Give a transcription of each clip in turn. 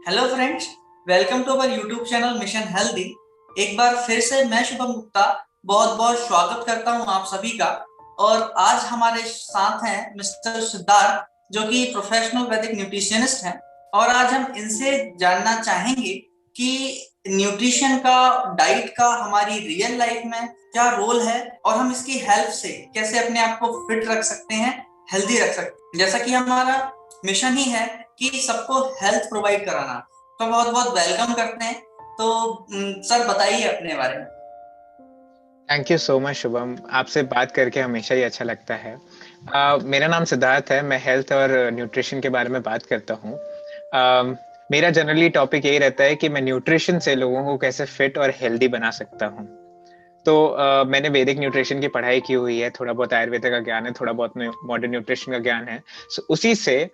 Hello friends, welcome to our YouTube channel mission healthy. एक बार फिर से मैं शुभम गुप्ता बहुत बहुत स्वागत करता हूं आप सभी का। और आज हमारे साथ हैं मिस्टर सिद्धार्थ, जो कि प्रोफेशनल वैदिक न्यूट्रिशनिस्ट हैं। और आज हम इनसे जानना चाहेंगे कि न्यूट्रिशन का, डाइट का हमारी रियल लाइफ में क्या रोल है, और हम इसकी हेल्प से कैसे अपने आप को फिट रख सकते हैं, हेल्दी रख सकते हैं। जैसा कि हमारा मिशन ही है कि सबको हेल्थ प्रोवाइड कराना, तो बहुत बहुत वेलकम करते हैं। तो सर बताइए अपने बारे में। Thank you so much Shubham. आपसे बात करके हमेशा ही अच्छा लगता है। मेरा नाम सिद्धार्थ है। मैं हेल्थ और न्यूट्रिशन के बारे में बात करता हूँ। मेरा जनरली टॉपिक यही रहता है कि मैं न्यूट्रिशन से लोगों को कैसे फिट और हेल्दी बना सकता हूँ। तो मैंने वैदिक न्यूट्रिशन की पढ़ाई की हुई है, थोड़ा बहुत आयुर्वेद का ज्ञान है, थोड़ा बहुत मॉडर्न न्यूट्रिशन का ज्ञान है। उसी से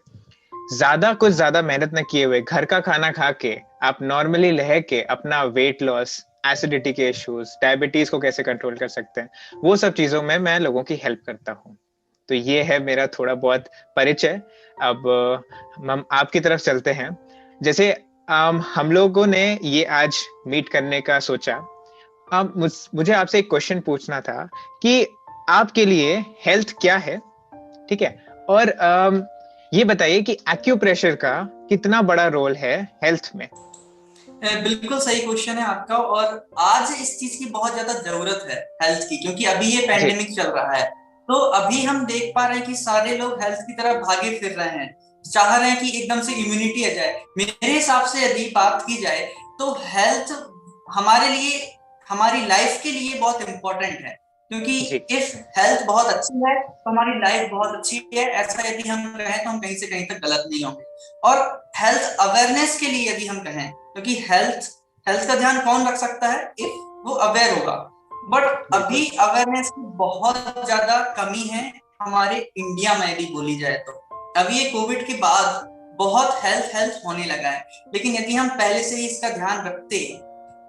कुछ ज्यादा मेहनत न किए हुए घर का खाना खा के आप नॉर्मली रह के अपना वेट लॉस, एसिडिटी के इश्यूज, डायबिटीज को कैसे कंट्रोल कर सकते हैं, वो सब चीजों में मैं लोगों की हेल्प करता हूँ। तो ये है मेरा थोड़ा बहुत परिचय। अब हम आपकी तरफ चलते हैं। जैसे हम लोगों ने ये आज मीट करने का सोचा। मुझे आपसे एक क्वेश्चन पूछना था कि आपके लिए हेल्थ क्या है, ठीक है? और ये बताइए कि एक्यूप्रेशर का कितना बड़ा रोल है हेल्थ में। बिल्कुल सही क्वेश्चन है आपका। और आज इस चीज की बहुत ज्यादा जरूरत है, हेल्थ की, क्योंकि अभी ये जी। पैंडेमिक चल रहा है। तो अभी हम देख पा रहे हैं कि सारे लोग हेल्थ की तरफ भागे फिर रहे हैं, चाह रहे हैं कि एकदम से इम्यूनिटी आ जाए। मेरे हिसाब से यदि बात की जाए तो हेल्थ हमारे लिए, हमारी लाइफ के लिए बहुत इंपॉर्टेंट है। क्योंकि जी। इफ हेल्थ बहुत अच्छी है तो हमारी लाइफ बहुत अच्छी है, ऐसा यदि हम कहें तो हम कहीं से कहीं तक गलत नहीं होंगे। और हेल्थ अवेयरनेस के लिए यदि हम कहें, क्योंकि हेल्थ हेल्थ का ध्यान कौन रख सकता है इफ वो अवेयर होगा। बट बिल्कुल। अभी अवेयरनेस की बहुत ज्यादा कमी है हमारे इंडिया में, यदि बोली जाए तो। अभी ये कोविड के बाद बहुत हेल्थ हेल्थ होने लगा है, लेकिन यदि हम पहले से ही इसका ध्यान रखते,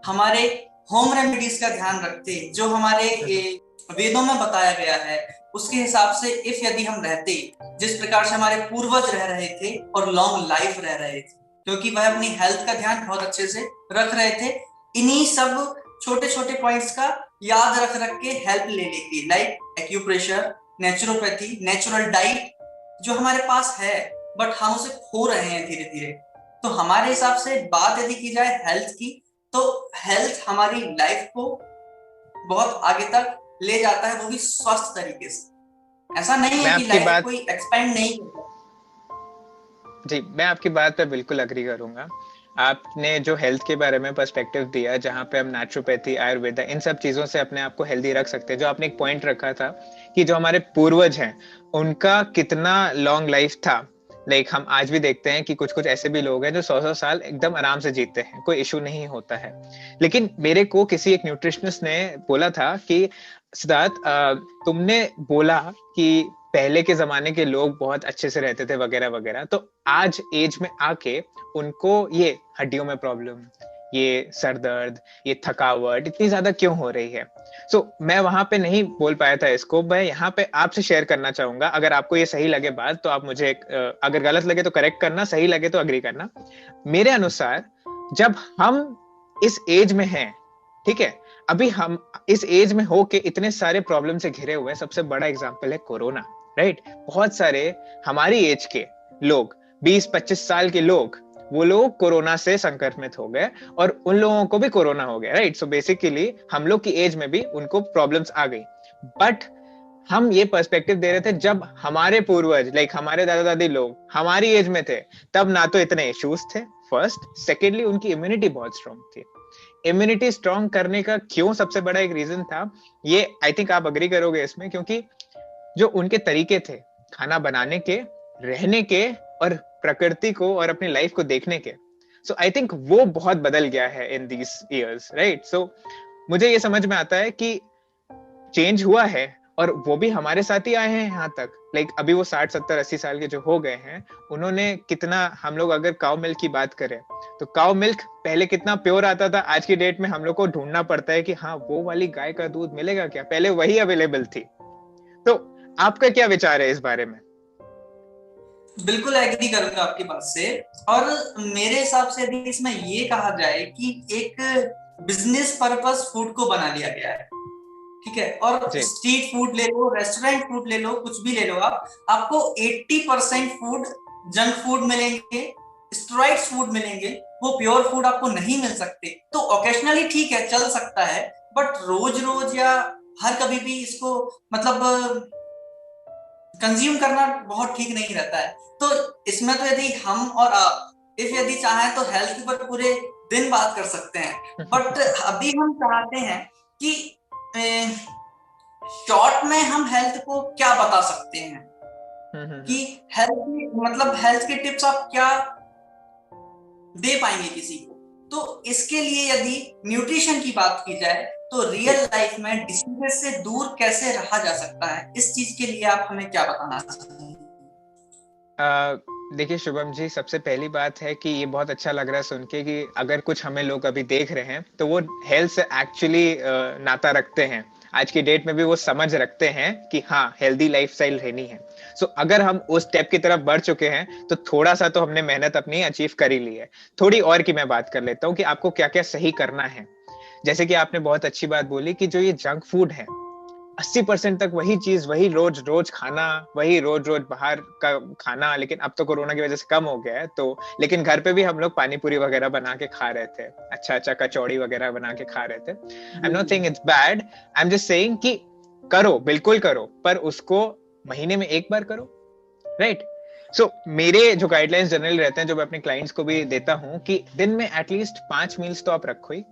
हमारे होम रेमेडीज का ध्यान रखते, जो हमारे वेदों में बताया गया है उसके हिसाब से इफ यदि हम रहते, जिस प्रकार से हमारे पूर्वज रह रहे थे और लॉन्ग लाइफ रह रहे थे, क्योंकि वह अपनी हेल्थ का ध्यान बहुत अच्छे से रख रहे थे। इन्हीं सब छोटे छोटे पॉइंट्स का याद रख रख के हेल्प ले लेके, like acupressure, naturopathy, natural diet जो हमारे पास है, बट हम उसे खो रहे हैं धीरे धीरे। तो हमारे हिसाब से बात यदि की जाए हेल्थ की, तो हेल्थ हमारी लाइफ को बहुत आगे तक ले जाता है, वो भी स्वस्थ तरीके से। ऐसा नहीं मैं है कि आपकी लाइफ बात कोई एक्सपेंड नहीं करता। जी, मैं आपकी बात पे बिल्कुल अग्री करूंगा। आपने जो हेल्थ के बारे में पर्सपेक्टिव दिया, जहाँ पे हम नेचुरोपैथी, आयुर्वेदा, इन सब चीजों से अपने आप को हेल्दी रख सकते हैं। जो आपने एक पॉइंट रखा था कि जो हमारे पूर्वज हैं उनका कितना लॉन्ग लाइफ था। लाइक हम आज भी देखते हैं कि कुछ कुछ ऐसे भी लोग हैं जो 100 100 साल एकदम आराम से जीते हैं, कोई इशू नहीं होता है। लेकिन मेरे को किसी एक न्यूट्रिशनिस्ट ने बोला था कि सिद्धार्थ, तुमने बोला कि पहले के जमाने के लोग बहुत अच्छे से रहते थे वगैरह वगैरह, तो आज एज में आके उनको ये हड्डियों में प्रॉब्लम, ये सर दर्द, ये थकावट इतनी ज्यादा क्यों हो रही है? मैं वहां पे नहीं बोल पाया था इसको। मैं यहाँ पे आपसे शेयर करना चाहूंगा। अगर आपको ये सही लगे बात तो आप मुझे अगर गलत लगे तो करेक्ट करना, सही लगे तो अग्री करना। मेरे अनुसार जब हम इस एज में हैं, ठीक है, अभी हम इस एज में हो के इतने सारे प्रॉब्लम से घिरे हुए हैं। सबसे बड़ा एग्जांपल है कोरोना, राइट? बहुत सारे हमारी एज के लोग, 20 25 साल के लोग, वो लोग कोरोना से संक्रमित हो गए और उन लोगों को भी कोरोना हो गया, राइट? सो बेसिकली हम लोग की एज में भी उनको प्रॉब्लम्स आ गई। बट हम ये पर्सपेक्टिव दे रहे थे जब हमारे पूर्वज, लाइक हमारे दादा दादी लोग हमारी एज में थे, तब ना तो इतने इश्यूज थे, फर्स्ट। सेकेंडली उनकी इम्यूनिटी बहुत स्ट्रांग थी। इम्यूनिटी स्ट्रांग करने का क्यों सबसे बड़ा एक रीजन था, ये आई थिंक आप अग्री करोगे इसमें, क्योंकि जो उनके तरीके थे खाना बनाने के, रहने के, और प्रकृति को और अपनी लाइफ को देखने के, सो आई थिंक वो बहुत बदल गया है इन दीज इयर्स, राइट? सो मुझे ये समझ में आता है कि चेंज हुआ है, और वो भी हमारे साथ ही आए हैं यहाँ तक। लाइक अभी वो 60 70 80 साल के जो हो गए हैं, उन्होंने कितना, हम लोग अगर काउ मिल्क की बात करें तो काउ मिल्क पहले कितना प्योर आता था, आज की डेट में हम लोग को ढूंढना पड़ता है कि हाँ वो वाली गाय का दूध मिलेगा क्या, पहले वही अवेलेबल थी। तो आपका क्या विचार है इस बारे में? बिल्कुल एग्री करूंगा आपकी बात से। और मेरे हिसाब से यदि इसमें ये कहा जाए कि एक बिजनेस पर्पस फूड को बना लिया गया है, ठीक है, और जी। स्ट्रीट फूड ले लो, रेस्टोरेंट फूड ले लो, कुछ भी ले लो आप, आपको 80% फूड जंक फूड मिलेंगे, स्टेरॉइड्स फूड मिलेंगे, वो प्योर फूड आपको नहीं मिल सकते। तो ओकेशनली ठीक है, चल सकता है, बट रोज रोज या हर कभी भी इसको मतलब कंज्यूम करना बहुत ठीक नहीं रहता है। तो इसमें तो यदि हम और आप इफ यदि चाहें तो हेल्थ पर पूरे दिन बात कर सकते हैं, बट अभी हम चाहते हैं कि शॉर्ट में हम हेल्थ को क्या बता सकते हैं, कि हेल्थ मतलब हेल्थ के टिप्स आप क्या दे पाएंगे किसी को। तो इसके लिए यदि न्यूट्रिशन की बात की जाए तो जी। रियल लाइफ में डिसीजेस से दूर कैसे रहा जा सकता है, इस चीज के लिए आप हमें क्या बताना चाहेंगे? देखिए शुभम जी, सबसे पहली बात है कि ये बहुत अच्छा लग रहा है सुन के कि अगर कुछ हमें लोग अभी देख रहे हैं तो वो हेल्थ से एक्चुअली नाता रखते हैं। आज की डेट में भी वो समझ रखते हैं कि हाँ, हेल्दी लाइफस्टाइल रहनी है। सो अगर हम उस स्टेप की तरफ बढ़ चुके हैं तो थोड़ा सा तो हमने मेहनत अपनी अचीव कर ही ली है। थोड़ी और की मैं बात कर लेता हूँ कि आपको क्या क्या सही करना है। जैसे कि आपने बहुत अच्छी बात बोली कि जो ये जंक फूड है, 80% तक वही चीज, वही रोज रोज खाना, वही रोज रोज बाहर का खाना। लेकिन अब तो कोरोना की वजह से कम हो गया है, तो लेकिन घर पे भी हम लोग पानी पूरी वगैरह बना के खा रहे थे, अच्छा अच्छा कचौड़ी वगैरह बना के खा रहे थे। I am not saying it's bad, I am just saying कि करो, बिल्कुल करो, पर उसको महीने में एक बार करो, राइट? सो मेरे जो गाइडलाइंस जनरली रहते हैं, जो मैं अपने क्लाइंट्स को भी देता हूँ, कि दिन में एटलीस्ट 5 मील्स तो आप रखो ही।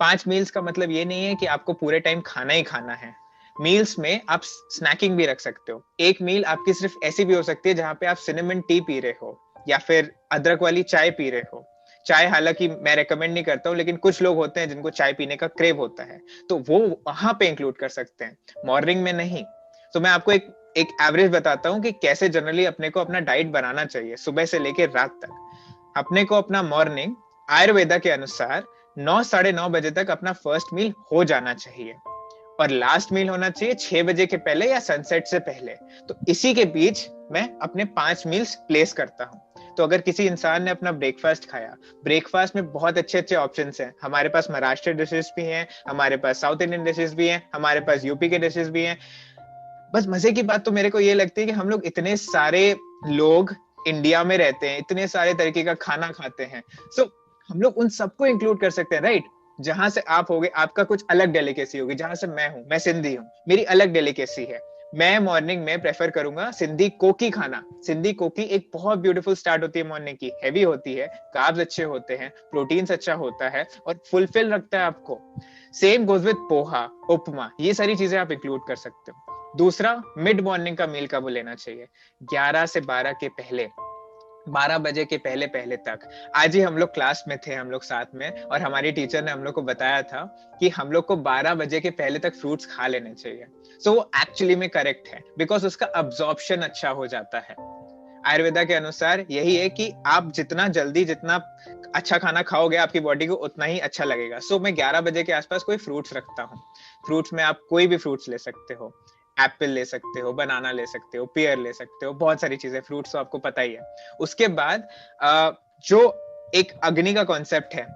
5 मील्स का मतलब ये नहीं है कि आपको पूरे टाइम खाना ही खाना है। मील्स में आप स्नैकिंग भी रख सकते हो। एक मील आपकी सिर्फ ऐसी भी हो सकती है जहां पे आप सिनेमन टी पी रहे हो या फिर अदरक वाली चाय पी रहे हो। चाय हालांकि मैं रेकमेंड नहीं करता हूँ, लेकिन कुछ लोग होते हैं जिनको चाय पीने का क्रेव होता है, तो वो वहां पे इंक्लूड कर सकते हैं, मॉर्निंग में नहीं। तो मैं आपको एक एक एवरेज बताता हूँ कि कैसे जनरली अपने को अपना डाइट बनाना चाहिए सुबह से लेकर रात तक। अपने को अपना मॉर्निंग आयुर्वेदा के अनुसार 9 साढ़े 9 बजे तक अपना फर्स्ट मील हो जाना चाहिए, और लास्ट मील होना चाहिए 6 बजे के पहले या सनसेट से पहले। तो इसी के बीच मैं अपने 5 मील्स प्लेस करता हूँ। तो अगर किसी इंसान ने अपना ब्रेकफास्ट खाया, ब्रेकफास्ट में बहुत अच्छे अच्छे ऑप्शंस हैं। हमारे पास महाराष्ट्र डिशेस भी हैं, हमारे पास साउथ इंडियन डिशेस भी हैं, हमारे पास यूपी के डिशेस भी हैं। बस मजे की बात तो मेरे को ये लगती है कि हम लोग इतने सारे लोग इंडिया में रहते हैं, इतने सारे तरीके का खाना खाते हैं। सो हम लोग उन सबको इंक्लूड कर सकते हैं, राइट? जहां से आप होगे आपका कुछ अलग डेलिकेसी होगी, जहां से मैं हूं, मैं सिंधी हूँ, मेरी अलग डेलिकेसी है। मैं मॉर्निंग में प्रेफर करूंगा सिंधी कोकी खाना। सिंधी कोकी एक बहुत ब्यूटीफुल स्टार्ट होती है मॉर्निंग की, हैवी होती है, कार्ब्स अच्छे होते हैं, प्रोटीन्स अच्छा होता है और फुलफिल रखता है आपको। सेम गोज विद पोहा, उपमा, ये सारी चीजें आप इंक्लूड कर सकते हो। दूसरा, मिड मॉर्निंग का मील कब लेना चाहिए? 11 से 12 के पहले, 12 बजे के पहले पहले तक। आज ही हम लोग क्लास में थे, हम लोग साथ में, और हमारी टीचर ने हम लोग को बताया था कि हम लोग को 12 बजे के पहले तक फ्रूट्स खा लेने चाहिए। सो वो एक्चुअली में करेक्ट है, बिकॉज उसका अब्जॉर्प्शन अच्छा हो जाता है। आयुर्वेदा के अनुसार यही है कि आप जितना जल्दी, जितना अच्छा खाना खाओगे आपकी बॉडी को उतना ही अच्छा लगेगा। सो मैं 11 बजे के आसपास कोई फ्रूट्स रखता हूँ। फ्रूट्स में आप कोई भी फ्रूट्स ले सकते हो, एप्पल ले सकते हो, बनाना ले सकते हो, पियर ले सकते हो, बहुत सारी चीजें, फ्रूट्स तो आपको पता ही है। उसके बाद जो एक अग्नि का कॉन्सेप्ट है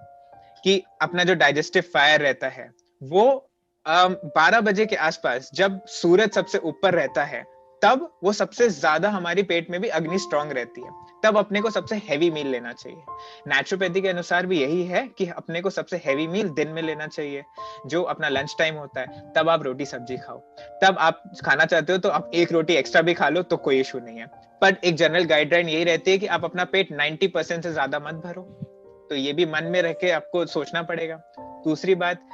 कि अपना जो डाइजेस्टिव फायर रहता है, वो 12 बजे के आसपास जब सूरज सबसे ऊपर रहता है, तब वो सबसे ज्यादा हमारी पेट में भी अग्नि स्ट्रांग रहती है। तब अपने को सबसे हैवी मील लेना चाहिए। नेचुरोपैथी के अनुसार भी यही है कि अपने को सबसे हैवी मील दिन में लेना चाहिए, जो अपना लंच टाइम होता है। तब आप रोटी सब्जी खाओ। तब आप खाना चाहते हो तो आप एक रोटी एक्स्ट्रा भी खा लो तो कोई इशू नहीं है। पर एक जनरल गाइडलाइन यही रहती है कि आप अपना पेट 90% से ज्यादा मत भरो। तो ये भी मन में रख के आपको सोचना पड़ेगा। दूसरी बात,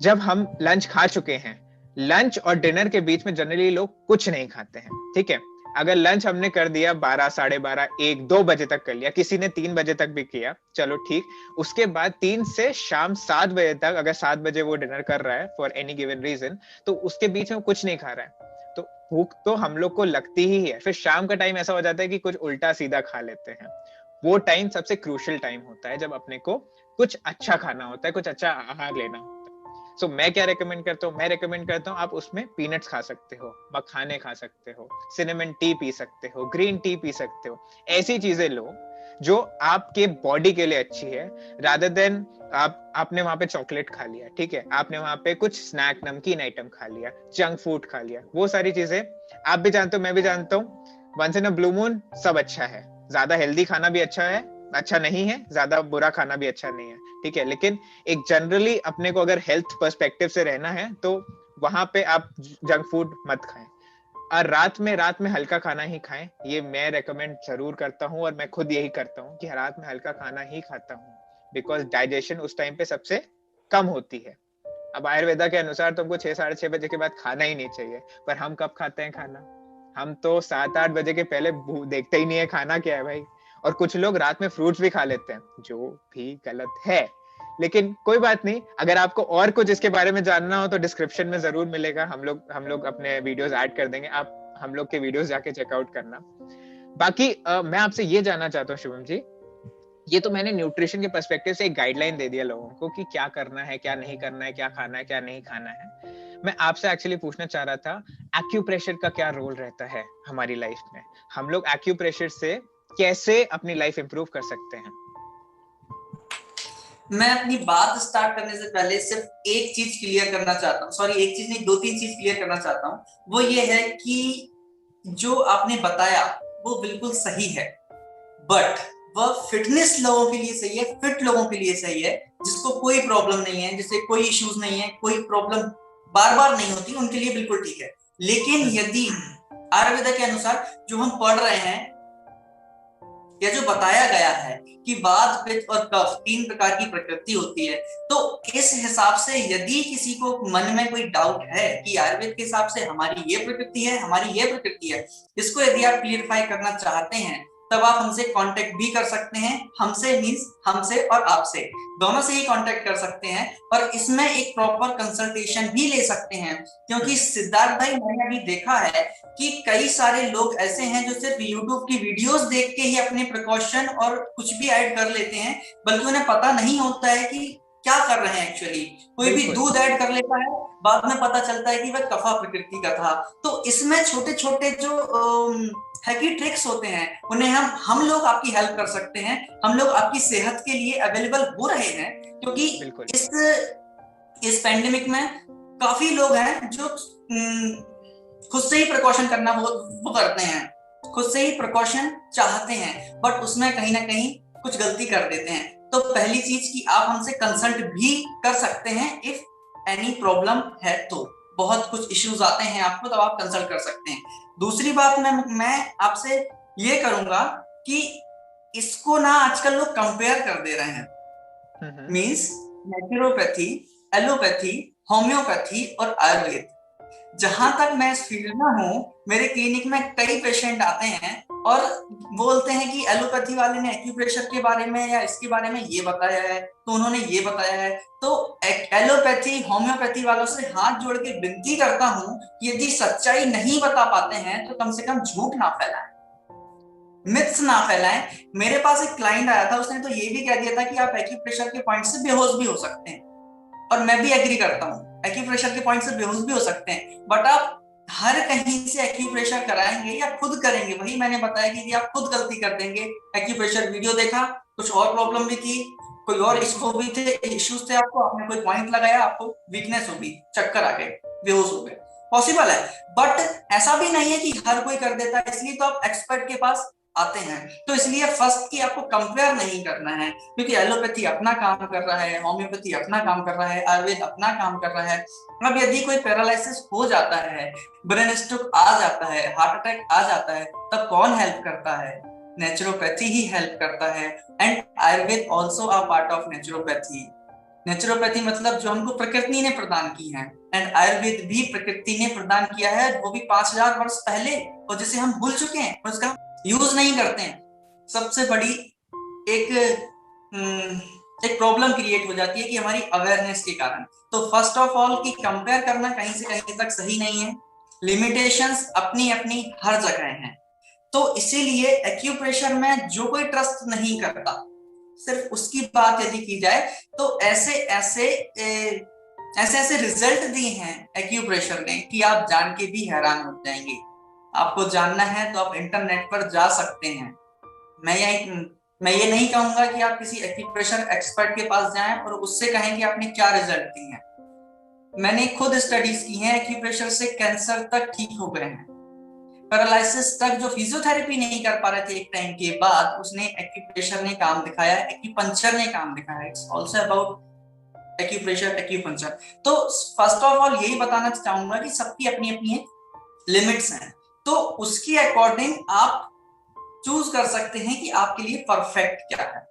जब हम लंच खा चुके हैं, लंच और डिनर के बीच में जनरली लोग कुछ नहीं खाते हैं, ठीक है? अगर लंच हमने कर दिया 12, साढ़े 12, 1, 2 बजे तक कर लिया, किसी ने 3 बजे तक भी किया, चलो ठीक। उसके बाद 3 से शाम 7 बजे तक, अगर 7 बजे वो डिनर कर रहा है फॉर एनी गिवन रीजन, तो उसके बीच में कुछ नहीं खा रहा है, तो भूख तो हम लोग को लगती ही है। फिर शाम का टाइम ऐसा हो जाता है कि कुछ उल्टा सीधा खा लेते हैं। वो टाइम सबसे क्रूशियल टाइम होता है जब अपने को कुछ अच्छा खाना होता है, कुछ अच्छा आहार लेना होता है। सो मैं क्या रेकमेंड करता हूँ, मैं रेकमेंड करता हूँ आप उसमें पीनट्स खा सकते हो, मखाने खा सकते हो, सिनेमन टी पी सकते हो, ग्रीन टी पी सकते हो, ऐसी चीजें लो जो आपके बॉडी के लिए अच्छी है, रादर देन आपने वहां पे चॉकलेट खा लिया, ठीक है, आपने वहां पे कुछ स्नैक नमकीन आइटम खा लिया, जंक फूड खा लिया, वो सारी चीजें आप भी जानते हो, मैं भी जानता हूँ, once in a blue moon सब अच्छा है, ज्यादा हेल्दी खाना भी अच्छा नहीं है, ज्यादा बुरा खाना भी अच्छा नहीं है, ठीक है, लेकिन एक जनरली अपने को अगर हेल्थ पर्सपेक्टिव से रहना है तो वहां पे आप जंक फूड मत खाएं, और रात में हल्का खाना ही खाएं, ये मैं रेकमेंड जरूर करता हूँ, और मैं खुद यही करता हूँ कि रात में हल्का खाना ही खाता हूँ, बिकॉज डाइजेशन उस टाइम पे सबसे कम होती है। अब आयुर्वेदा के अनुसार तुमको 6-6:30 बजे के बाद खाना ही नहीं चाहिए, पर हम कब खाते हैं खाना? हम तो 7-8 बजे के पहले देखते ही नहीं है खाना क्या है भाई। और कुछ लोग रात में फ्रूट्स भी खा लेते हैं, जो भी गलत है, लेकिन कोई बात नहीं, अगर आपको और कुछ इसके बारे में जानना हो तो डिस्क्रिप्शन में जरूर मिलेगा, हम लोग अपने वीडियोस ऐड कर देंगे, आप हम लोग के वीडियोस जाके चेकआउट करना। बाकी मैं आपसे ये जानना चाहता हूँ शुभम जी, ये तो मैंने न्यूट्रिशन के पर्सपेक्टिव से एक गाइडलाइन दे दिया लोगों को कि क्या करना है, क्या नहीं करना है, क्या खाना है, क्या नहीं खाना है। मैं आपसे एक्चुअली पूछना चाह रहा था, एक्यूप्रेशर का क्या रोल रहता है हमारी लाइफ में? हम लोग एक्यूप्रेशर से कैसे अपनी लाइफ इंप्रूव कर सकते हैं? मैं अपनी बात स्टार्ट करने से पहले सिर्फ एक चीज क्लियर करना चाहता हूँ, सॉरी एक चीज नहीं, 2-3 चीज क्लियर करना चाहता हूँ। वो ये है कि जो आपने बताया वो बिल्कुल सही है, बट वह फिटनेस लोगों के लिए सही है, फिट लोगों के लिए सही है, जिसको कोई प्रॉब्लम नहीं है, जिससे कोई इश्यूज नहीं है, कोई प्रॉब्लम बार बार नहीं होती, उनके लिए बिल्कुल ठीक है। लेकिन यदि आयुर्वेदा के अनुसार जो हम पढ़ रहे हैं या जो बताया गया है कि वात, पित्त और कफ 3 प्रकार की प्रकृति होती है, तो इस हिसाब से यदि किसी को मन में कोई डाउट है कि आयुर्वेद के हिसाब से हमारी ये प्रकृति है, हमारी ये प्रकृति है, इसको यदि आप क्लियरिफाई करना चाहते हैं, तब आप हमसे कांटेक्ट भी कर सकते हैं। हमसे मींस हमसे और आपसे, दोनों से ही कांटेक्ट कर सकते हैं, और इसमें एक प्रॉपर कंसल्टेशन भी ले सकते हैं। क्योंकि सिद्धार्थ भाई, मैंने अभी देखा है कि कई सारे लोग ऐसे हैं जो सिर्फ यूट्यूब की वीडियोस देख के ही अपने प्रिकॉशन और कुछ भी ऐड कर लेते हैं, बल्कि उन्हें पता नहीं होता है कि क्या कर रहे हैं एक्चुअली। कोई भी दूध ऐड कर लेता है, बाद में पता चलता है कि वह कफा प्रकृति का था। तो इसमें छोटे छोटे जो हैकी ट्रिक्स होते हैं, उन्हें हम लोग आपकी हेल्प कर सकते हैं, हम लोग आपकी सेहत के लिए अवेलेबल हो रहे हैं। क्योंकि इस पैंडेमिक में काफी लोग हैं जो खुद से ही प्रिकॉशन करना वो करते हैं, खुद से ही प्रिकॉशन चाहते हैं, बट उसमें कहीं ना कहीं कुछ गलती कर देते हैं। तो पहली चीज कि आप हमसे कंसल्ट भी कर सकते हैं, इफ एनी प्रॉब्लम है तो बहुत कुछ इश्यूज आते हैं आपको, तब आप कंसल्ट कर सकते हैं। दूसरी बात मैं आपसे ये करूंगा कि इसको ना आजकल लोग कंपेयर कर दे रहे हैं, मींस नेचुरोपैथी, एलोपैथी, होम्योपैथी और आयुर्वेद। जहां तक मैं इस फील्ड में हूँ, मेरे क्लिनिक में कई पेशेंट आते हैं और बोलते हैं कि एलोपैथी वाले ने एक्यूप्रेशर के बारे में या इसके बारे में ये बताया है, तो उन्होंने ये बताया है। तो एलोपैथी होम्योपैथी वालों से हाथ जोड़ के विनती करता हूँ कि यदि सच्चाई नहीं बता पाते हैं तो कम से कम झूठ ना फैलाएं, मिथ्स ना फैलाएं। मेरे पास एक क्लाइंट आया था, उसने तो ये भी कह दिया था कि आप एक्यूप्रेशर के पॉइंट से बेहोश भी हो सकते हैं, और मैं भी एग्री करता हूँ, एक्यूप्रेशर के पॉइंट से बेहोश भी हो सकते हैं, बट आप हर कहीं से एक्यूप्रेशर कराएंगे या खुद करेंगे? वही मैंने बताया कि आप खुद गलती कर देंगे, एक्यूप्रेशर वीडियो देखा, कुछ और प्रॉब्लम भी थी, कोई और इसको भी थे, इश्यूज थे आपको, आपने कोई पॉइंट लगाया, आपको वीकनेस होगी, चक्कर आ गए, बेहोश हो गए, पॉसिबल है। बट ऐसा भी नहीं है कि हर कोई कर देता है, इसलिए तो आप एक्सपर्ट के पास आते हैं। तो इसलिए फर्स्ट की आपको कंपेयर नहीं करना है, क्योंकि एलोपैथी अपना काम कर रहा है, होम्योपैथी अपना काम कर रहा है, आयुर्वेद अपना काम कर रहा है। अब यदि कोई पैरालिसिस हो जाता है, ब्रेन स्ट्रोक आ जाता है, हार्ट अटैक आ जाता है, तब कौन हेल्प करता है? नेचुरोपैथी ही हेल्प करता है। And Ayurveda also a part of naturopathy. Naturopathy मतलब जो हमको प्रकृति ने प्रदान की है, एंड आयुर्वेद भी प्रकृति ने प्रदान किया है, वो भी 5000 वर्ष पहले, और जिसे हम भूल चुके हैं और उसका यूज नहीं करते हैं। सबसे बड़ी एक एक प्रॉब्लम क्रिएट हो जाती है कि हमारी अवेयरनेस के कारण। तो फर्स्ट ऑफ ऑल कि कंपेयर करना कहीं से कहीं तक सही नहीं है, लिमिटेशंस अपनी अपनी हर जगह हैं। तो इसीलिए एक्यूप्रेशर में जो कोई ट्रस्ट नहीं करता, सिर्फ उसकी बात यदि की जाए, तो ऐसे ऐसे ऐसे ऐसे रिजल्ट दिए हैं एक्यूप्रेशर ने कि आप जान के भी हैरान हो जाएंगे। आपको जानना है तो आप इंटरनेट पर जा सकते हैं। मैं यही मैं ये नहीं कहूंगा कि आप किसी एक्यूप्रेशर एक्सपर्ट के पास जाएं और उससे कहें कि आपने क्या रिजल्ट दिए हैं। मैंने खुद स्टडीज की हैं, एक्यूप्रेशर से कैंसर तक ठीक हो गए हैं। पैरालिसिस तक जो फिजियोथेरेपी नहीं कर पा रहे थे एक टाइम के बाद, उसने एक्यूप्रेशर ने काम दिखाया, एक्यूपंक्चर ने काम दिखाया। It's also about acupressure, acupuncture. तो फर्स्ट ऑफ ऑल यही बताना चाहूंगा कि सबकी अपनी अपनी लिमिट्स हैं, तो उसके अकॉर्डिंग आप चूज कर सकते हैं कि आपके लिए परफेक्ट क्या है।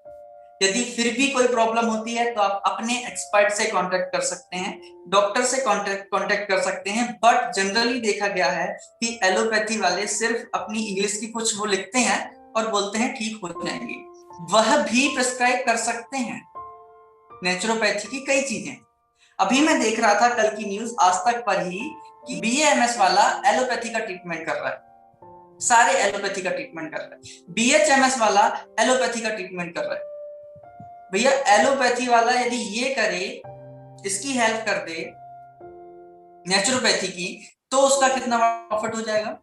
यदि फिर भी कोई प्रॉब्लम होती है तो आप अपने एक्सपर्ट से कांटेक्ट कर सकते हैं, डॉक्टर से कांटेक्ट कर सकते हैं। बट जनरली देखा गया है कि एलोपैथी वाले सिर्फ अपनी इंग्लिश की कुछ वो लिखते हैं और बोलते हैं ठीक हो जाएंगे, वह भी प्रिस्क्राइब कर सकते हैं नेचुरोपैथी की कई चीजें। अभी मैं देख रहा था कल की न्यूज आज तक पर ही कि बीएएमएस वाला एलोपैथी का ट्रीटमेंट कर रहा है, सारे एलोपैथी का ट्रीटमेंट कर रहा है। बीएचएमएस वाला एलोपैथी का ट्रीटमेंट कर रहा है। भैया एलोपैथी वाला यदि ये करे, इसकी हेल्प कर दे नेचुरोपैथी की, तो उसका कितना प्रॉफिट हो जाएगा।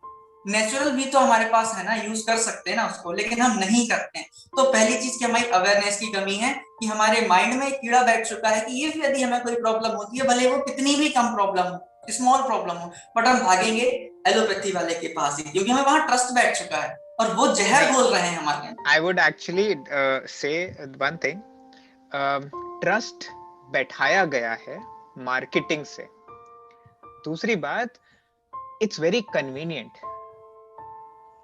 नेचुरल भी तो हमारे पास है ना, यूज कर सकते हैं ना उसको, लेकिन हम नहीं करते हैं। तो पहली चीज की हमारी अवेयरनेस की कमी है कि हमारे माइंड में कीड़ा बैठ चुका है कि ये यदि हमें कोई प्रॉब्लम होती है, भले वो कितनी भी कम प्रॉब्लम हो, स्मॉल प्रॉब्लम हो, बट हम भागेंगे एलोपैथी वाले के पास ही, क्योंकि हमें वहां ट्रस्ट बैठ चुका है और वो जहर घोल रहे हैं हमारे। आई वुड एक्चुअली से वन थिंग, ट्रस्ट बैठाया गया है मार्केटिंग से। दूसरी बात, it's very convenient.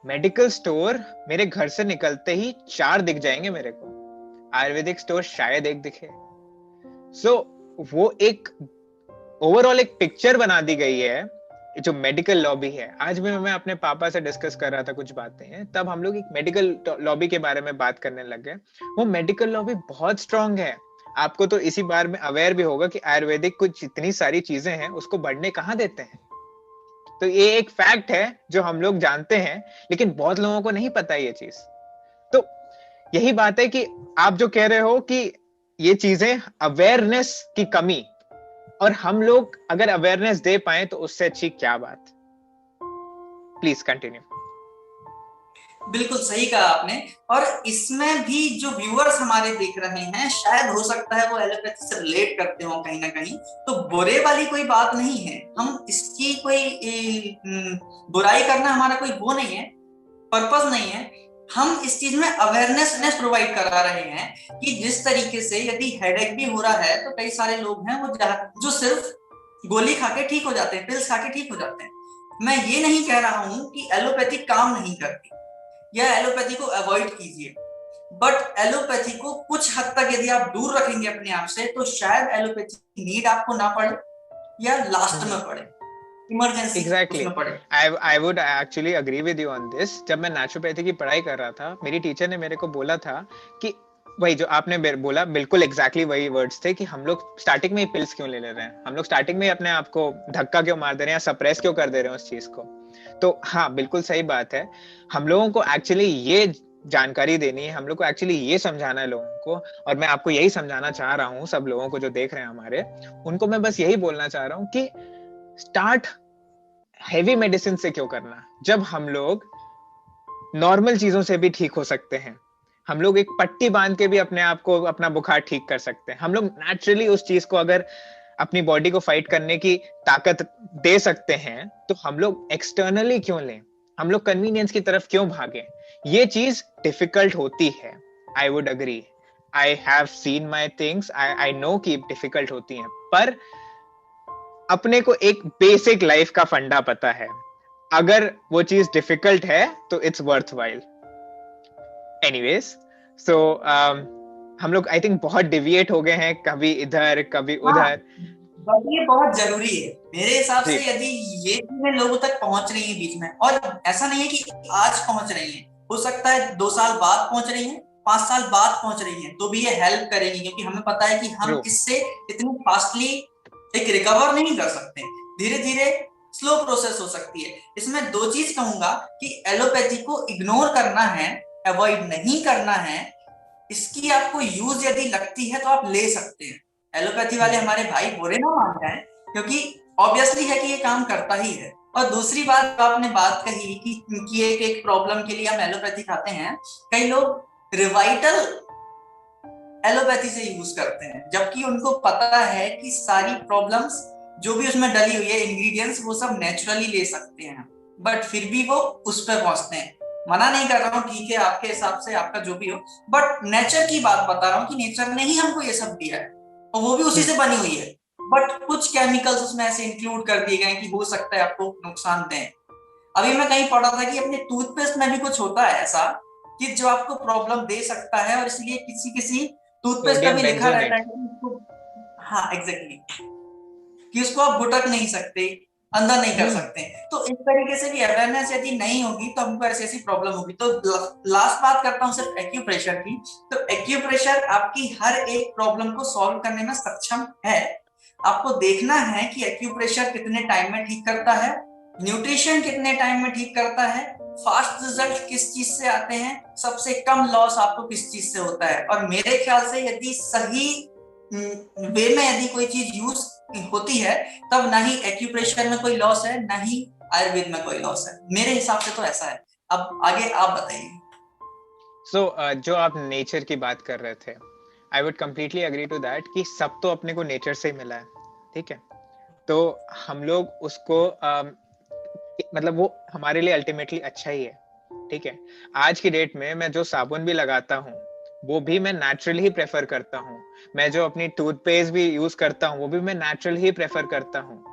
Medical store मेरे घर से निकलते ही 4 दिख जाएंगे मेरे को, आयुर्वेदिक स्टोर शायद 1 दिखे। सो वो एक ओवरऑल एक पिक्चर बना दी गई है जो मेडिकल लॉबी है। आज भी मैं अपने पापा से डिस्कस कर रहा था कुछ बातें, तब हम लोग एक मेडिकल लॉबी के बारे में बात करने लग गए। वो मेडिकल लॉबी बहुत स्ट्रांग है। आपको तो इसी बार में अवेयर भी होगा कि आयुर्वेदिक कुछ इतनी सारी चीजें हैं, उसको बढ़ने कहाँ देते हैं। तो ये एक फैक्ट है जो हम लोग जानते हैं, लेकिन बहुत लोगों को नहीं पता ये चीज। तो यही बात है कि आप जो कह रहे हो कि ये चीजें अवेयरनेस की कमी, और हम लोग अगर अवेयरनेस दे पाए तो उससे अच्छी क्या बात। Please continue. बिल्कुल सही कहा आपने। और इसमें भी जो व्यूअर्स हमारे देख रहे हैं, शायद हो सकता है वो एलोपैथी से रिलेट करते हो कहीं ना कहीं, तो बुरे वाली कोई बात नहीं है। हम इसकी कोई बुराई करना हमारा कोई वो नहीं है, पर्पस नहीं है। हम इस चीज में अवेयरनेस प्रोवाइड करा रहे हैं कि जिस तरीके से यदि हेडेक भी हो रहा है तो कई सारे लोग हैं वो जो सिर्फ गोली खा के ठीक हो जाते हैं, पिल्स खा के ठीक हो जाते हैं। मैं ये नहीं कह रहा हूं कि एलोपैथी काम नहीं करती या एलोपैथी को अवॉइड कीजिए, बट एलोपैथी को कुछ हद तक यदि आप दूर रखेंगे अपने आप से, तो शायद एलोपैथी की नीड आपको ना पड़े या लास्ट में पड़े, इमरजेंसी उसमें पड़े। I would actually agree with you on this. जब मैं नेचुरोपैथी की पढ़ाई कर रहा था, मेरी टीचर ने मेरे को बोला था कि वही जो आपने बोला, बिल्कुल एग्जैक्टली वही वर्ड्स थे कि हम लोग स्टार्टिंग में ही पिल्स क्यों ले रहे हैं, हम लोग स्टार्टिंग में अपने आप को धक्का क्यों मार दे रहे हैं या सप्रेस क्यों कर दे रहे हैं उस चीज को। तो हाँ, बिल्कुल सही बात है। हम लोगों को एक्चुअली ये जानकारी देनी है, हम लोग को एक्चुअली ये समझाना है लोगों को, और मैं आपको यही समझाना चाह रहा हूँ सब लोगों को जो देख रहे हैं हमारे, उनको मैं बस यही बोलना चाह रहा हूँ कि स्टार्ट हेवी मेडिसिन से क्यों करना, जब हम लोग नॉर्मल चीजों से भी ठीक हो सकते हैं। हम लोग एक पट्टी बांध के भी अपने आप को, अपना बुखार ठीक कर सकते हैं। हम लोग नेचुरली उस चीज को अगर अपनी बॉडी को फाइट करने की ताकत दे सकते हैं, तो हम लोग एक्सटर्नली क्यों लें, हम लोग कन्वीनियंस की तरफ क्यों भागें। ये चीज डिफिकल्ट होती है, I would agree. I have seen my things, I know कि डिफिकल्ट होती हैं, पर अपने को एक बेसिक लाइफ का फंडा पता है, अगर वो चीज डिफिकल्ट है तो इट्स वर्थ वाइल। एनीवेज, सो हम लोग आई थिंक बहुत डिविएट हो गए हैं, कभी इधर कभी उधर। बट ये बहुत जरूरी है मेरे हिसाब से, यदि ये चीजें लोगों तक पहुंच रही है बीच में, और ऐसा नहीं है कि आज पहुंच रही है, हो सकता है 2 साल बाद पहुंच रही है, 5 साल बाद पहुंच रही है, तो भी ये हेल्प करेगी, क्योंकि हमें पता है कि हम इससे इतनी फास्टली एक रिकवर नहीं कर सकते, धीरे धीरे स्लो प्रोसेस हो सकती है। इसमें 2 चीज कहूंगा कि एलोपैथी को इग्नोर करना है, अवॉइड नहीं करना है। इसकी आपको यूज यदि लगती है तो आप ले सकते हैं, एलोपैथी वाले हमारे भाई बुरे ना मान जाए, क्योंकि ऑब्वियसली है कि ये काम करता ही है। और दूसरी बात आपने बात कही कि एक प्रॉब्लम के लिए हम एलोपैथी खाते हैं, कई लोग रिवाइटल एलोपैथी से यूज करते हैं, जबकि उनको पता है कि सारी प्रॉब्लम्स जो भी उसमें डली हुई है इंग्रेडिएंट्स वो सब नेचुरली ले सकते हैं, बट फिर भी वो उस पर पहुंचते हैं। मना नहीं कर रहा हूँ, ठीक है आपके हिसाब से आपका जो भी हो, बट नेचर की बात बता रहा हूँ कि नेचर ने ही हमको ये सब दिया है और वो भी उसी से बनी हुई है, बट कुछ केमिकल्स उसमें ऐसे इंक्लूड कर दिए गए कि हो सकता है आपको नुकसान दें। अभी मैं कहीं पढ़ा था कि अपने टूथपेस्ट में भी कुछ होता है ऐसा कि जो आपको प्रॉब्लम दे सकता है, और इसलिए किसी किसी टूथपेस्ट पे सोडियम भी लिखा रहता बेंजोनेट। है कि उसको, हाँ एग्जैक्टली, कि उसको आप गुटक नहीं सकते, अंदर नहीं कर सकते। तो इस तरीके से भी अवेयरनेस यदि नहीं होगी तो हमको ऐसी ऐसी प्रॉब्लम होगी। तो लास्ट बात करता हूँ सिर्फ एक्यूप्रेशर की। तो एक्यूप्रेशर आपकी हर एक प्रॉब्लम को सॉल्व करने में सक्षम है। आपको देखना है कि एक्यूप्रेशर कितने टाइम में ठीक करता है, न्यूट्रिशन कितने टाइम में ठीक करता है, फास्ट रिजल्ट किस चीज से आते हैं, सबसे कम लॉस आपको किस चीज से होता है। और मेरे ख्याल से यदि सही वे में यदि कोई चीज यूज होती है तब ना ही एक्यूप्रेशर में कोई लॉस है, ना ही आयुर्वेद में कोई लॉस है। मेरे हिसाब से तो ऐसा है। अब आगे आप बताइए। जो आप नेचर की बात कर रहे थे, I would completely agree to that कि सब तो अपने को नेचर से ही मिला है, ठीक है। तो हम लोग उसको मतलब वो हमारे लिए अल्टीमेटली अच्छा ही है, ठीक है। आज की डेट में मैं जो साबुन भी लगाता हूँ वो भी मैं नेचुरल ही प्रेफर करता हूँ। मैं जो अपनी टूथपेस्ट भी यूज करता हूँ वो भी मैं नेचुरल ही प्रेफर करता हूँ।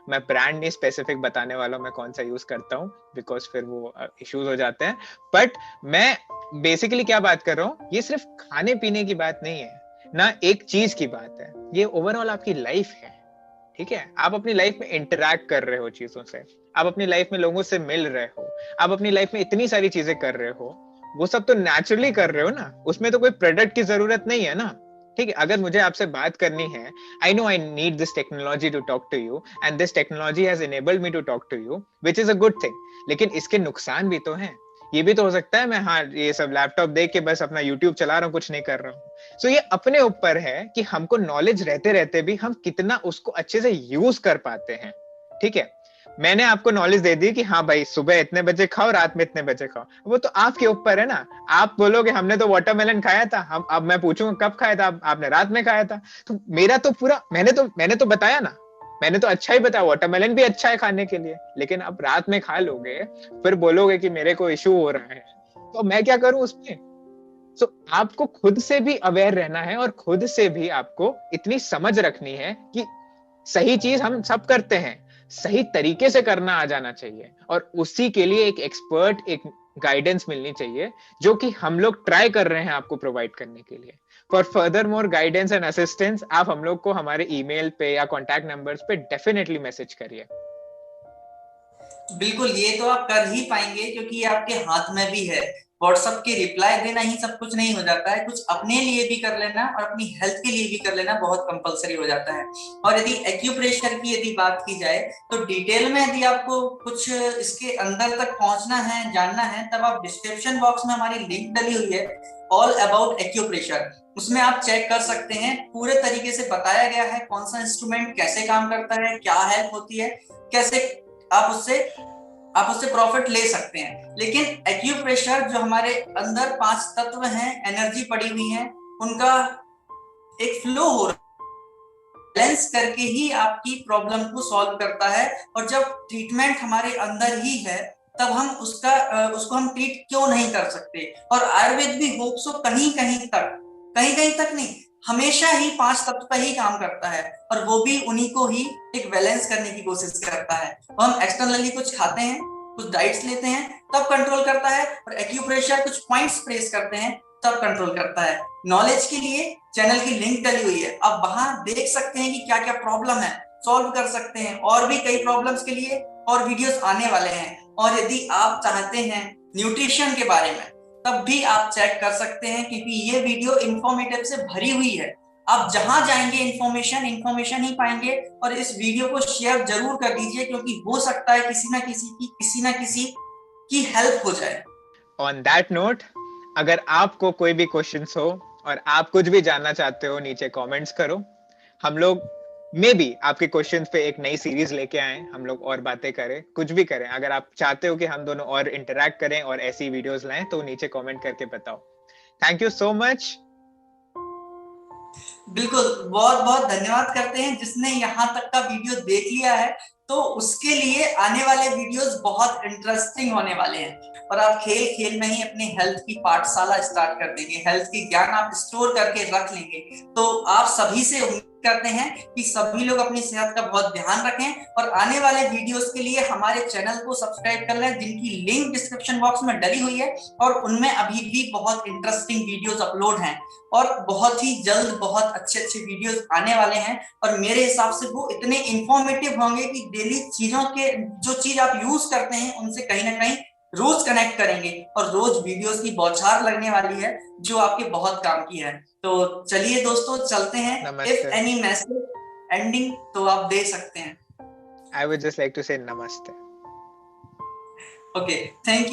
मैं ब्रांड नहीं स्पेसिफिक बताने वाला मैं कौन सा यूज करता हूँ, बिकॉज फिर वो इश्यूज हो जाते हैं। बट मैं बेसिकली क्या बात कर रहा हूँ, ये सिर्फ खाने पीने की बात नहीं है ना, एक चीज की बात है, ये ओवरऑल आपकी लाइफ है, ठीक है। आप अपनी लाइफ में इंटरैक्ट कर रहे हो चीजों से, आप अपनी लाइफ में लोगों से मिल रहे हो, आप अपनी लाइफ में इतनी सारी चीजें कर रहे हो, वो सब तो नेचुरली कर रहे हो ना, उसमें तो कोई प्रोडक्ट की जरूरत नहीं है ना, ठीक है। अगर मुझे आपसे बात करनी है, I know I need this technology to talk to you and this technology has enabled me to talk to you, which is a good thing, लेकिन इसके नुकसान भी तो हैं। ये भी तो हो सकता है मैं हाँ ये सब लैपटॉप देख के बस अपना यूट्यूब चला रहा हूँ, कुछ नहीं कर रहा हूँ। सो ये अपने ऊपर है कि हमको नॉलेज रहते रहते भी हम कितना उसको अच्छे से यूज कर पाते हैं, ठीक है। मैंने आपको नॉलेज दे दी कि हाँ भाई सुबह इतने बजे खाओ, रात में इतने बजे खाओ, वो तो आपके ऊपर है ना। आप बोलोगे हमने तो वाटरमेलन खाया था, हम अब मैं पूछूंगा कब खाया था, आपने रात में खाया था, तो मेरा तो पूरा मैंने तो बताया ना, मैंने तो अच्छा ही बताया, वाटरमेलन भी अच्छा है खाने के लिए, लेकिन अब रात में खा लोगे फिर बोलोगे कि मेरे को इशू हो रहा है, तो मैं क्या करूं उसमें। सो आपको खुद से भी अवेयर रहना है और खुद से भी आपको इतनी समझ रखनी है कि सही चीज हम सब करते हैं, सही तरीके से करना आ जाना चाहिए, और उसी के लिए एक एक्सपर्ट, एक गाइडेंस मिलनी चाहिए, जो कि हम लोग ट्राई कर रहे हैं आपको प्रोवाइड करने के लिए। For further more guidance and assistance आप हम लोग को हमारे ईमेल पे या कॉन्टैक्ट नंबर्स पे डेफिनेटली मैसेज करिए। बिल्कुल, ये तो आप कर ही पाएंगे क्योंकि ये आपके हाथ में भी है। व्हाट्सएप के रिप्लाई देना ही सब कुछ नहीं हो जाता है, कुछ अपने लिए भी कर लेना और अपनी हेल्थ के लिए भी कर लेना बहुत कंपलसरी हो जाता है। और यदि एक्यूप्रेशर की यदि बात की जाए तो डिटेल में यदि आपको कुछ इसके अंदर तक पहुंचना है, जानना है, तब आप डिस्क्रिप्शन बॉक्स में हमारी लिंक डली हुई है, ऑल अबाउट एक्यूप्रेशर, उसमें आप चेक कर सकते हैं। पूरे तरीके से बताया गया है कौन सा इंस्ट्रूमेंट कैसे काम करता है, क्या हेल्प होती है, कैसे आप उससे आप उससे प्रॉफिट ले सकते हैं। लेकिन एक्यूप्रेशर जो हमारे अंदर 5 तत्व हैं, एनर्जी पड़ी हुई है, उनका एक फ्लो हो रहा है, बैलेंस करके ही आपकी प्रॉब्लम को सॉल्व करता है। और जब ट्रीटमेंट हमारे अंदर ही है तब हम उसको हम ट्रीट क्यों नहीं कर सकते। और आयुर्वेद भी होप सो कहीं कहीं तक नहीं, हमेशा ही 5 तत्व पर ही काम करता है, और वो भी उन्हीं को ही एक बैलेंस करने की कोशिश करता है। तो हम एक्सटर्नली कुछ खाते हैं, कुछ डाइट्स लेते हैं, तब कंट्रोल करता है, और एक्यूप्रेशर कुछ पॉइंट्स प्रेस करते हैं तब कंट्रोल करता है। नॉलेज के लिए चैनल की लिंक डली हुई है, आप वहां देख सकते हैं कि क्या क्या प्रॉब्लम है, सॉल्व कर सकते हैं। और भी कई प्रॉब्लम्स के लिए और वीडियोस आने वाले हैं। और यदि आप चाहते हैं न्यूट्रिशन के बारे में, तब भी आप चेक कर सकते हैं, क्योंकि ये वीडियो इंफॉर्मेटिव से भरी हुई है। आप जहां जाएंगे इंफॉर्मेशन ही पाएंगे। और इस वीडियो को शेयर जरूर कर दीजिए, क्योंकि हो सकता है किसी ना किसी की हेल्प हो जाए। ऑन दैट नोट, अगर आपको कोई भी क्वेश्चंस हो और आप कुछ भी जानना चाहते हो नीचे कमेंट्स करो, हम लोग मे बी आपके क्वेश्चन पे एक नई सीरीज लेके आए, हम लोग और बातें करें, कुछ भी करें। अगर आप चाहते हो कि हम दोनों और इंटरेक्ट करें और ऐसी वीडियोस लाएं तो नीचे कमेंट करके बताओ। Thank you so much. बिल्कुल, बहुत बहुत धन्यवाद करते हैं जिसने यहाँ तक का वीडियो देख लिया है। तो उसके लिए आने वाले वीडियोस बहुत इंटरेस्टिंग होने वाले हैं और आप खेल खेल में ही अपने हेल्थ की पाठशाला स्टार्ट कर देंगे, हेल्थ की ज्ञान आप स्टोर करके रख लेंगे। तो आप सभी से उम्मीद करते हैं कि सभी लोग अपनी सेहत का बहुत ध्यान रखें और आने वाले वीडियोस के लिए हमारे चैनल को सब्सक्राइब कर लें, जिनकी लिंक डिस्क्रिप्शन बॉक्स में डली हुई है और उनमें अभी भी बहुत इंटरेस्टिंग वीडियोस अपलोड हैं और बहुत ही जल्द बहुत अच्छे अच्छे वीडियोस आने वाले हैं। और मेरे हिसाब से वो इतने इंफॉर्मेटिव होंगे कि डेली चीजों के जो चीज आप यूज करते हैं उनसे कहीं ना कहीं रोज कनेक्ट करेंगे और रोज वीडियोस की बौछार लगने वाली है जो आपके बहुत काम की है। तो चलिए दोस्तों चलते हैं। इफ नमस्ते। एनी मैसेज एंडिंग तो आप दे सकते हैं। I would just like to say नमस्ते। Okay, thank